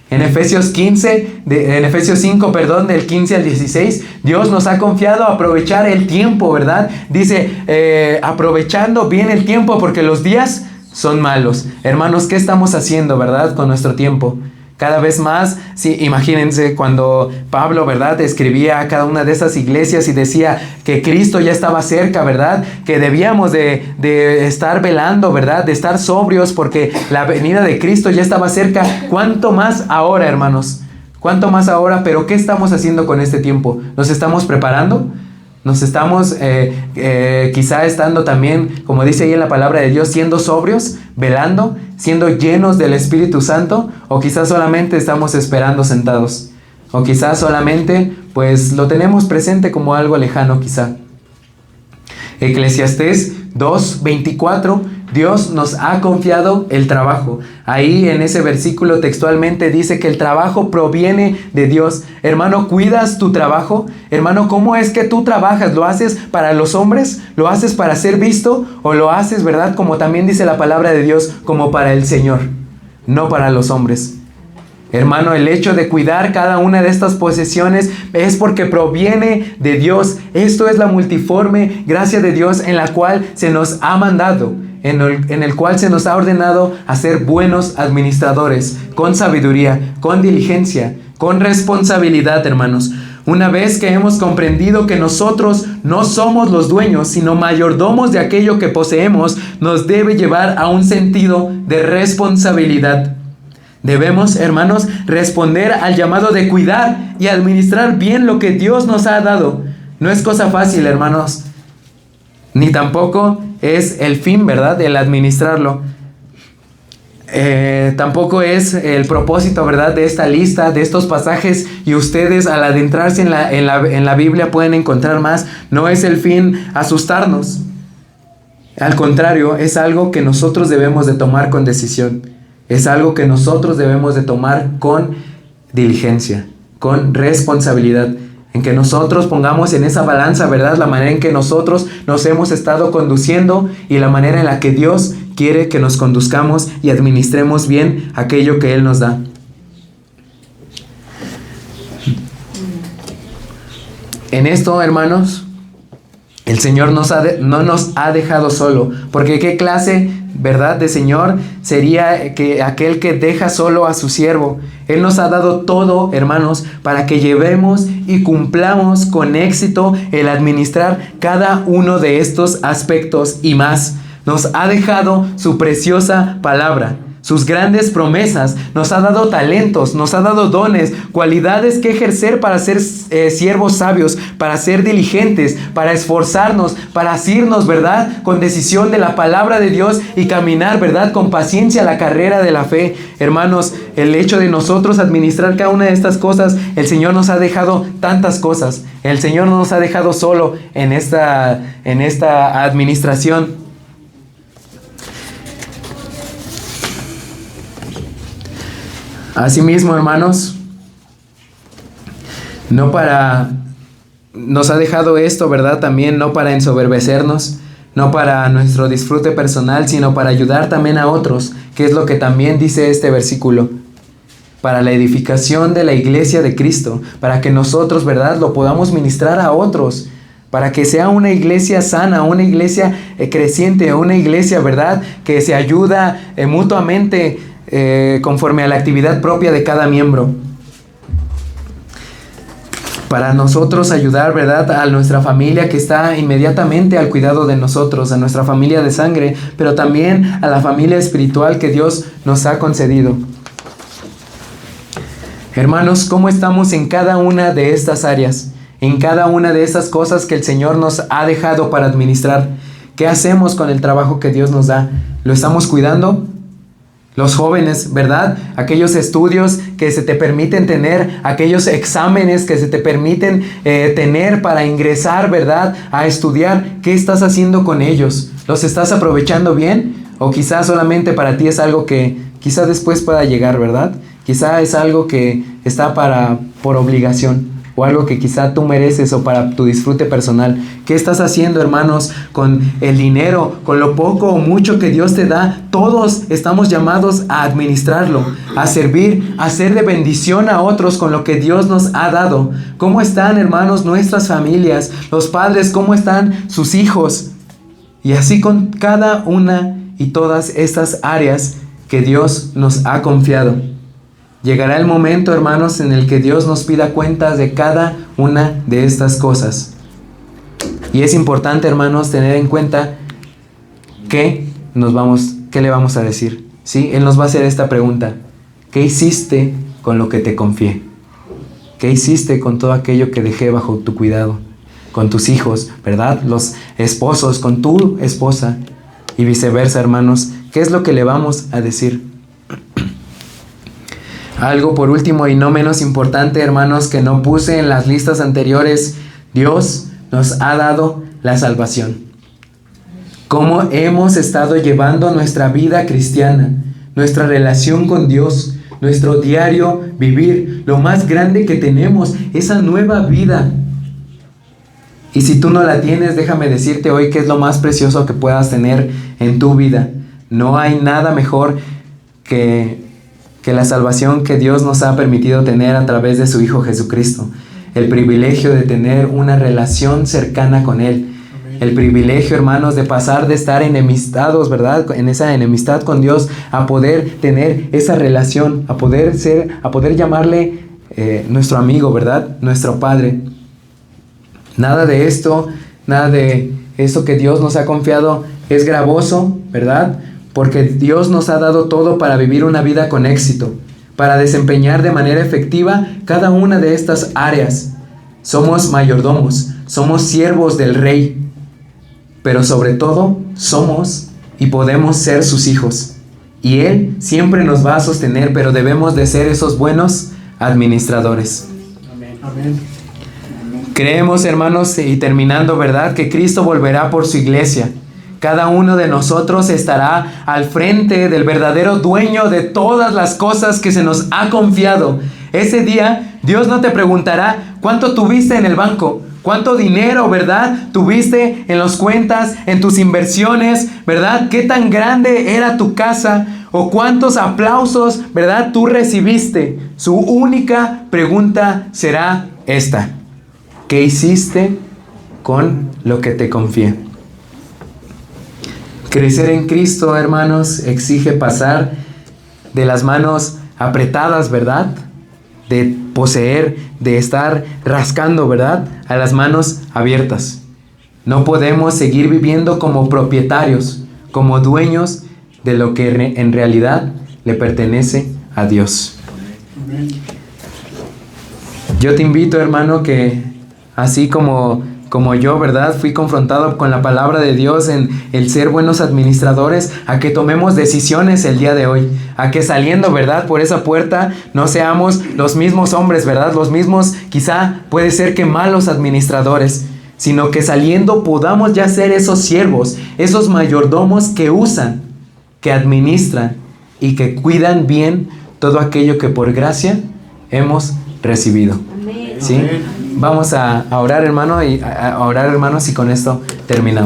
En Efesios 5, perdón, del 15 al 16, Dios nos ha confiado aprovechar el tiempo, ¿verdad? Dice, aprovechando bien el tiempo porque los días son malos. Hermanos, ¿qué estamos haciendo, verdad, con nuestro tiempo? Cada vez más, sí, imagínense cuando Pablo, ¿verdad?, escribía a cada una de esas iglesias y decía que Cristo ya estaba cerca, ¿verdad? Que debíamos de estar velando, ¿verdad? De estar sobrios porque la venida de Cristo ya estaba cerca. ¿Cuánto más ahora, hermanos? ¿Cuánto más ahora? Pero ¿qué estamos haciendo con este tiempo? ¿Nos estamos preparando? Nos estamos quizá estando también, como dice ahí en la palabra de Dios, siendo sobrios, velando, siendo llenos del Espíritu Santo, o quizás solamente estamos esperando sentados, o quizás solamente pues lo tenemos presente como algo lejano quizá. Eclesiastés 2:24, Dios nos ha confiado el trabajo. Ahí en ese versículo textualmente dice que el trabajo proviene de Dios. Hermano, ¿cuidas tu trabajo? Hermano, ¿cómo es que tú trabajas? ¿Lo haces para los hombres? ¿Lo haces para ser visto? ¿O lo haces, verdad, como también dice la palabra de Dios, como para el Señor, no para los hombres? Hermano, el hecho de cuidar cada una de estas posesiones es porque proviene de Dios. Esto es la multiforme gracia de Dios en la cual se nos ha mandado, en el cual se nos ha ordenado a ser buenos administradores, con sabiduría, con diligencia, con responsabilidad, hermanos. Una vez que hemos comprendido que nosotros no somos los dueños, sino mayordomos de aquello que poseemos, nos debe llevar a un sentido de responsabilidad. Debemos, hermanos, responder al llamado de cuidar y administrar bien lo que Dios nos ha dado. No es cosa fácil, hermanos, ni tampoco es el fin, ¿verdad?, el administrarlo. Tampoco es el propósito, ¿verdad?, de esta lista, de estos pasajes, y ustedes al adentrarse en la Biblia pueden encontrar más. No es el fin asustarnos. Al contrario, es algo que nosotros debemos de tomar con decisión. Es algo que nosotros debemos de tomar con diligencia, con responsabilidad. En que nosotros pongamos en esa balanza, ¿verdad?, la manera en que nosotros nos hemos estado conduciendo y la manera en la que Dios quiere que nos conduzcamos y administremos bien aquello que Él nos da. En esto, hermanos, el Señor no nos ha dejado solo, porque qué clase, ¿verdad?, de Señor sería aquel que deja solo a su siervo. Él nos ha dado todo, hermanos, para que llevemos y cumplamos con éxito el administrar cada uno de estos aspectos y más. Nos ha dejado su preciosa palabra, sus grandes promesas, nos ha dado talentos, nos ha dado dones, cualidades que ejercer para ser siervos sabios, para ser diligentes, para esforzarnos, para asirnos, ¿verdad?, con decisión de la palabra de Dios y caminar, ¿verdad?, con paciencia la carrera de la fe. Hermanos, el hecho de nosotros administrar cada una de estas cosas, el Señor nos ha dejado tantas cosas. El Señor no nos ha dejado solo en esta administración. Asimismo, hermanos, nos ha dejado esto, ¿verdad?, también no para ensoberbecernos, no para nuestro disfrute personal, sino para ayudar también a otros, que es lo que también dice este versículo, para la edificación de la iglesia de Cristo, para que nosotros, ¿verdad?, lo podamos ministrar a otros, para que sea una iglesia sana, una iglesia creciente, una iglesia, ¿verdad?, que se ayuda mutuamente, conforme a la actividad propia de cada miembro. Para nosotros ayudar, ¿verdad?, a nuestra familia que está inmediatamente al cuidado de nosotros, a nuestra familia de sangre, pero también a la familia espiritual que Dios nos ha concedido. Hermanos, ¿cómo estamos en cada una de estas áreas? En cada una de esas cosas que el Señor nos ha dejado para administrar. ¿Qué hacemos con el trabajo que Dios nos da? ¿Lo estamos cuidando? Los jóvenes, ¿verdad?, aquellos estudios que se te permiten tener, aquellos exámenes que se te permiten tener para ingresar, ¿verdad?, a estudiar. ¿Qué estás haciendo con ellos? ¿Los estás aprovechando bien? O quizás solamente para ti es algo que quizás después pueda llegar, ¿verdad? Quizá es algo que está por obligación, o algo que quizá tú mereces, o para tu disfrute personal. ¿Qué estás haciendo, hermanos, con el dinero, con lo poco o mucho que Dios te da? Todos estamos llamados a administrarlo, a servir, a ser de bendición a otros con lo que Dios nos ha dado. ¿Cómo están, hermanos, nuestras familias? Los padres, ¿cómo están sus hijos? Y así con cada una y todas estas áreas que Dios nos ha confiado. Llegará el momento, hermanos, en el que Dios nos pida cuentas de cada una de estas cosas. Y es importante, hermanos, tener en cuenta qué le vamos a decir. ¿Sí? Él nos va a hacer esta pregunta: ¿qué hiciste con lo que te confié? ¿Qué hiciste con todo aquello que dejé bajo tu cuidado? Con tus hijos, ¿verdad? Los esposos, con tu esposa, y viceversa, hermanos. ¿Qué es lo que le vamos a decir? Algo por último y no menos importante, hermanos, que no puse en las listas anteriores: Dios nos ha dado la salvación. ¿Cómo hemos estado llevando nuestra vida cristiana, nuestra relación con Dios, nuestro diario vivir, lo más grande que tenemos, esa nueva vida? Y si tú no la tienes, déjame decirte hoy que es lo más precioso que puedas tener en tu vida. No hay nada mejor que la salvación que Dios nos ha permitido tener a través de su Hijo Jesucristo. El privilegio de tener una relación cercana con Él. El privilegio, hermanos, de pasar de estar enemistados, ¿verdad?, en esa enemistad con Dios, a poder tener esa relación, a poder llamarle nuestro amigo, ¿verdad?, nuestro Padre. Nada de esto que Dios nos ha confiado es gravoso, ¿verdad?, porque Dios nos ha dado todo para vivir una vida con éxito, para desempeñar de manera efectiva cada una de estas áreas. Somos mayordomos, somos siervos del Rey, pero sobre todo somos y podemos ser sus hijos. y Él siempre nos va a sostener, pero debemos de ser esos buenos administradores. Amén. Amén. Creemos, hermanos, y terminando, ¿verdad?, que Cristo volverá por su iglesia. Cada uno de nosotros estará al frente del verdadero dueño de todas las cosas que se nos ha confiado. Ese día, Dios no te preguntará cuánto tuviste en el banco, cuánto dinero, ¿verdad?, tuviste en las cuentas, en tus inversiones, ¿verdad?, qué tan grande era tu casa o cuántos aplausos, ¿verdad?, tú recibiste. Su única pregunta será esta: ¿qué hiciste con lo que te confié? Crecer en Cristo, hermanos, exige pasar de las manos apretadas, ¿verdad?, de poseer, de estar rascando, ¿verdad?, a las manos abiertas. No podemos seguir viviendo como propietarios, como dueños de lo que en realidad le pertenece a Dios. Yo te invito, hermano, que así como yo, ¿verdad?, fui confrontado con la palabra de Dios en el ser buenos administradores, a que tomemos decisiones el día de hoy, a que saliendo, ¿verdad?, por esa puerta no seamos los mismos hombres, ¿verdad?, los mismos, quizá puede ser que malos administradores, sino que saliendo podamos ya ser esos siervos, esos mayordomos que usan, que administran y que cuidan bien todo aquello que por gracia hemos recibido. Amén. ¿Sí? Vamos a orar, hermano, y a orar, hermanos, y con esto terminamos.